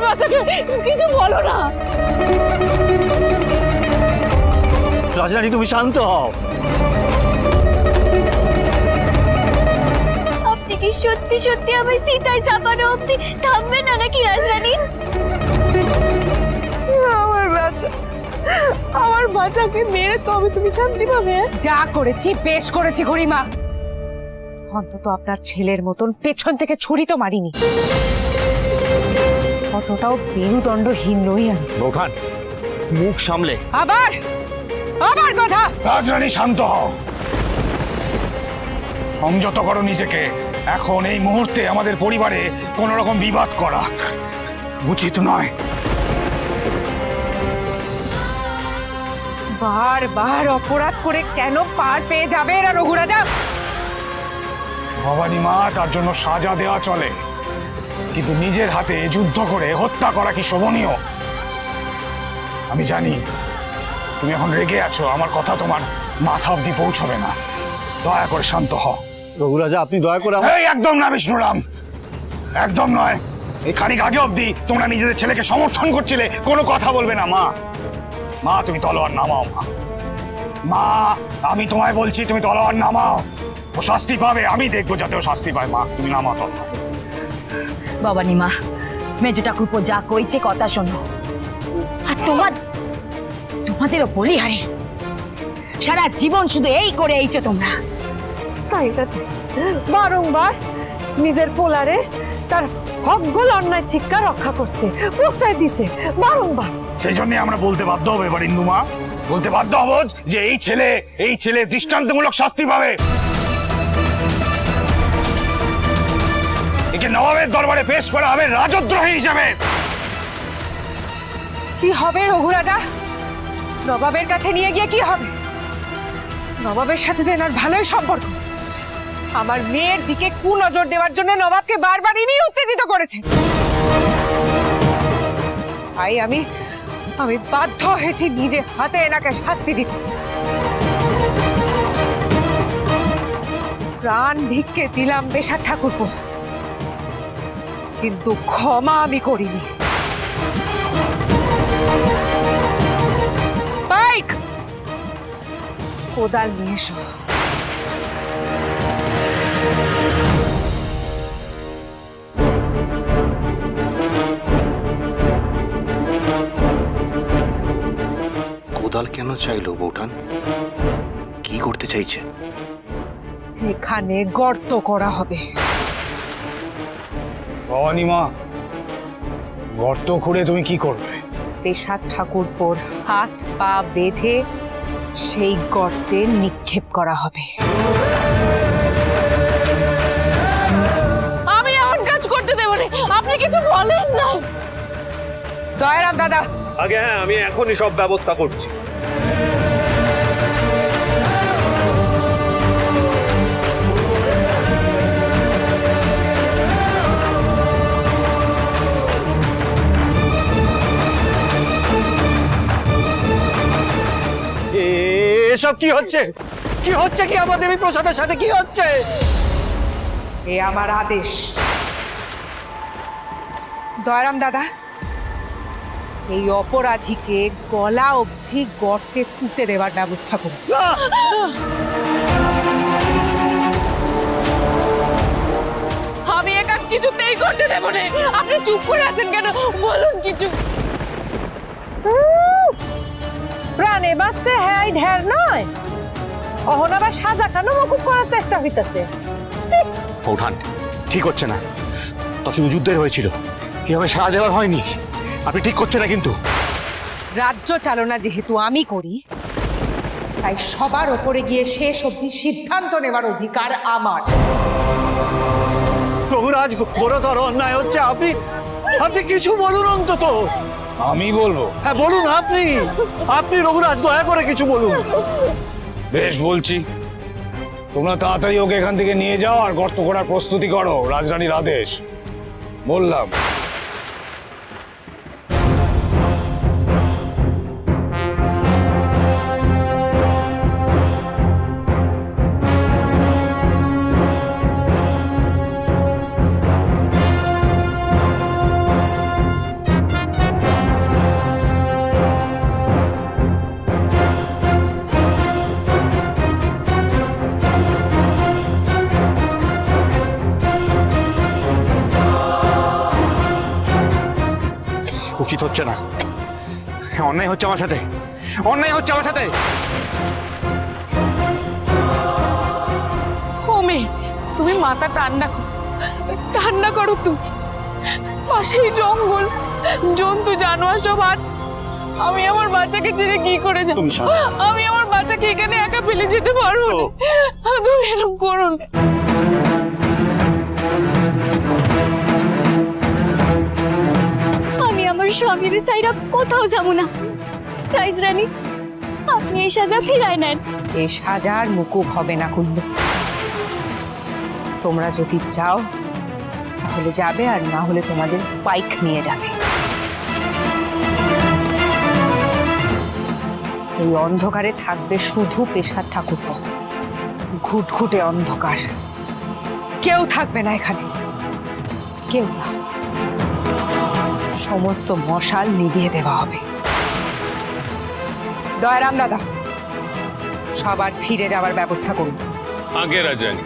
বাচ্চাকে কিছু বলো না। রাজরানী তুমি শান্ত হও। আপনি কি সত্যি সত্যি আমায় সীতায় চাপানো অব্দি থামবেন না নাকি রাজরানী? আমার বাচ্চাকে মেরে তবে তুমি শান্তি পাবে? যা করেছি বেশ করেছি গরিমা। অন্তত আপনার ছেলের মতন পেছন থেকে ছুরি তো মারিনি, অতটাও মেরুদণ্ডহীন নই আমি। বৌঠান মুখ সামলে। আবার আবার কথা। রাজরানী শান্ত হও, সংযত করো নিজেকে। এখন এই মুহূর্তে আমাদের পরিবারে কোন রকম বিবাদ করা উচিত নয়। বারবার অপরাধ করে কেন পার পেয়ে যাবে এরা রঘুরাজা? ভবানী মা, তার জন্য সাজা দেওয়া চলে, কিন্তু নিজের হাতে যুদ্ধ করে হত্যা করা কি শোভনীয়? আমি জানি তুমি এখন রেগে আছো, আমার কথা তোমার মাথা অব্দি পৌঁছবে না। দয়া করে শান্ত হও। রঘুরাজা আপনি দয়া করে এই একদম না বিষ্ণুরাম, একদম নয়। এই খানিক আগে অব্দি তোমরা নিজেদের ছেলেকে সমর্থন করছিলে, কোনো কথা বলবে না। মা, মা তুমি তলোয়ার নামাও। মা, মা আমি তোমায় বলছি তুমি তলোয়ার নামাও। ও শাস্তি পাবে, আমি দেখবো যাতে ও শাস্তি পায়। মা তুমি নামাও তলোয়ার। ভবানী মা, মেজো ঠাকুরপো যা কইছে কথা শোনো। আর তোমাদেরও বলিহারি সারা জীবন শুধু এই করে এইছো তোমরা। তাই না, বারংবার নিজের পোলারে তার হকগুলো অন্যায় ঠিককা রক্ষা করছে, প্রশ্রয় দিছে বারংবার। সেই জন্য আমরা বলতে বাধ্য হবো এবার ইন্দুমা, বলতে বাধ্য হবো যে এই ছেলে দৃষ্টান্তমূলক শাস্তি পাবে। একে নবাবের দরবারে পেশ করা হবে রাজদ্রোহী হিসাবে। কি হবে রঘুরাজা? নবাবের কাছে নিয়ে গিয়ে কি হবে? নবাবের সাথে তো এনার ভালোই সম্পর্ক। আমার মেয়ের দিকে কুনজর দেওয়ার জন্য নবাবকে বারবার ইনি উত্তেজিত করেছে। তাই আমি বাধ্য হয়েছি নিজে হাতে এনাকে শাস্তি দিতে। প্রাণ ভিক্ষে দিলাম বেশার ঠাকুরপো, কিন্তু ক্ষমা আমি করিনি। বাইক কোদাল নিয়ে এসো। কোদাল কেন চাইলো বৌঠান? কি করতে চাইছে? এখানে গর্ত করা হবে। ভবানী মা, গর্ত খুঁড়ে তুমি কি করবে? পেশার ঠাকুরপোর হাত পা বেঁধে সেই গর্তে নিক্ষেপ করা হবে। আমি এমন কাজ করতে দেব না, আপনি কিছু বলেন না। দয়ারাম দাদা, আগে হ্যাঁ, আমি এখনই সব ব্যবস্থা করছি। এসব কি হচ্ছে? কি হচ্ছে কি আমার দেবী প্রসাদের সাথে কি হচ্ছে? এ আমার আদেশ। দয়ারাম দাদা, এই অপরাধীকে গলা অবধি গর্তে পুঁতে দেওয়ার ব্যবস্থা করুন। আমি এ কাজ কিছুতেই করতে দেব না। আপনি চুপ করে আছেন কেন? বলুন কিছু। প্রাণে বাঁচছে হ্যাঁ ঢের নয়, অহন আবার সাজা খানো মুকুব করার চেষ্টা হইতাছে। বৌঠান ঠিক হচ্ছে না, তো শুধু যুদ্ধের হয়েছিল, এভাবে সারা দেওয়ার হয়নি। আপনি ঠিক করছেন না কিন্তু। রাজ্য চালনা যেহেতু আমি করি, তাই সবার ওপরে গিয়ে শেষ অবধি সিদ্ধান্ত নেবার অধিকার আমার। রঘুরাজ ঘোরতর অন্যায় হচ্ছে, আপনি কিছু বলুন অন্তত। আমি বলবো? হ্যাঁ বলুন, আপনি রঘুরাজ দয়া করে কিছু বলুন। বেশ বলছি, তোমরা তাড়াতাড়ি ওকে এখান থেকে নিয়ে যাও আর গর্ত করার প্রস্তুতি করো, রাজরানীর আদেশ। বললাম। উচিত হচ্ছে না, অন্যায় হচ্ছে আমার সাথে, অন্যায় হচ্ছে আমার সাথে। ও মেয়ে, তুমি মাথা ঠান্ডা করো তুমি। পাশেই জঙ্গল, জন্তু জানোয়ার সব আছে। আমি আমার বাচ্চাকে ছেড়ে কি করে যাব? আমি আমার বাচ্চাকে এখানে একা ফেলে যেতে পারবো না। তুমি এরকম করো না। আমি আমার স্বামীর সাইরা কোথাও যাবো না। রাইজ রানী, আপনি এই সাজা ফিরায় নেন। এই সাজার মুকুব হবে না কুল্লু। তোমরা যদি চাও তাহলে যাবে, আর না হলে তোমাদের বাইক নিয়ে যাবে। এই অন্ধকারে থাকবে শুধু পেশার ঠাকুরপো। ঘুটঘুটে অন্ধকার, কেউ থাকবে না এখানে, কেউ না। সমস্ত মশাল নিভিয়ে দেওয়া হবে। দয়ারাম দাদা, সবার ফিরে যাওয়ার ব্যবস্থা করুন। আগে রাজানি,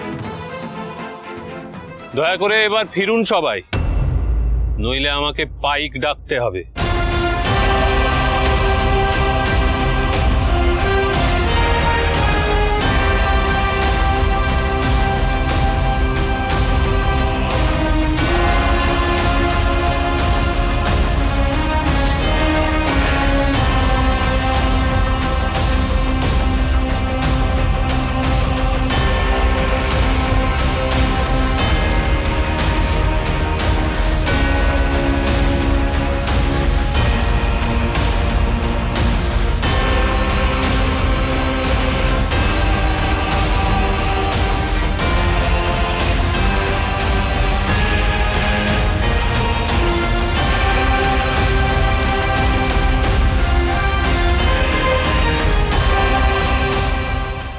দয়া করে এবার ফিরুন সবাই, নইলে আমাকে পাইক ডাকতে হবে।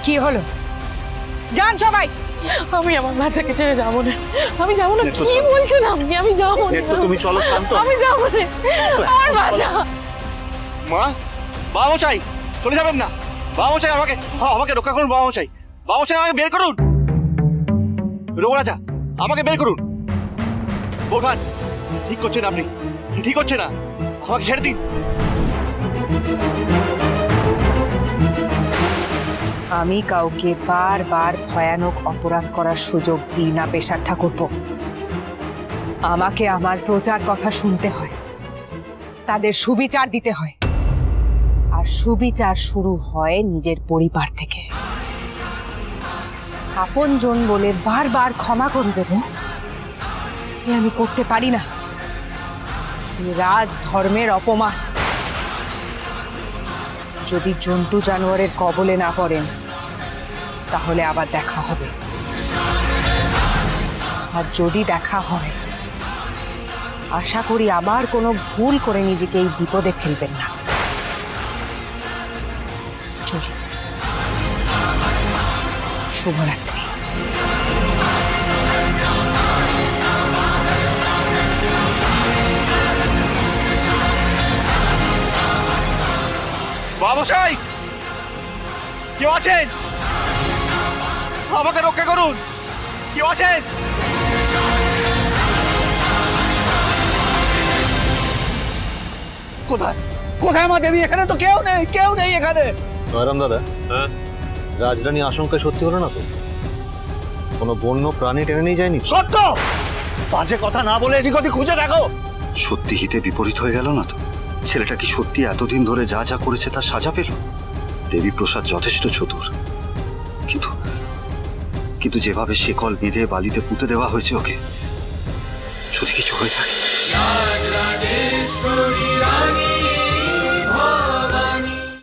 কি হলো? যান সবাই। আমি আমার বাচ্চাকে ছেড়ে যাবো না, আমি যাবো না। কি বলছেন আপনি? আমি যাবো না। তুমি চলো শান্ত। আমি যাবো না, আমার বাচ্চা। মা, বাবা মশাই চলে যাবেন না। বাবা মশাই আমাকে আমাকে রক্ষা করুন। বাবা মশাই, বাবা মশাই আমাকে বের করুন। রঘুরাজা, আমাকে বের করুন। বোরহান, ঠিক করছেন আপনি, ঠিক হচ্ছে না, আমাকে ছেড়ে দিন। আমি কাউকে বারবার ভয়ানক অপরাধ করার সুযোগ দিই না পেশার ঠাকুরপো। আমাকে আমার প্রচার কথা শুনতে হয়, তাদের সুবিচার দিতে হয়, আর সুবিচার শুরু হয় নিজের পরিবার থেকে। আপনজন বলে বারবার ক্ষমা করে দেব, এ আমি করতে পারি না। রাজ ধর্মের অপমান। যদি জন্তু জানোয়ারের কবলে না পড়েন তাহলে আবার দেখা হবে, আর যদি দেখা হয় আশা করি আবার কোনো ভুল করে নিজেকে এই বিপদে ফেলবেন না। চলি, শুভরাত্রি। বাবা মশাই, কেউ আছেন? আমাকে রক্ষা করুন, কেউ আছেন? কোথায় কোথায় মা দেবী? এখানে তো কেউ নেই, কেউ নেই এখানে। জয়রাম দাদা, হ্যাঁ, রাজরানী আশঙ্কা সত্যি হলো না তো? কোনো বন্য প্রাণী টেনে নিয়ে যায়নি? সত্য, বাজে কথা না বলে এদিক ওদিক খুঁজে দেখো। সত্যি হিতে বিপরীত হয়ে গেল না তো? ছেলেটা কি সত্যি এতদিন ধরে যা যা করেছে তার সাজা পেল? দেবী প্রসাদ যথেষ্ট চতুর, কিন্তু কিন্তু যেভাবে শিকল বেঁধে বালিতে পুঁতে দেওয়া হয়েছে ওকে, যদি কিছু হয়ে থাকে।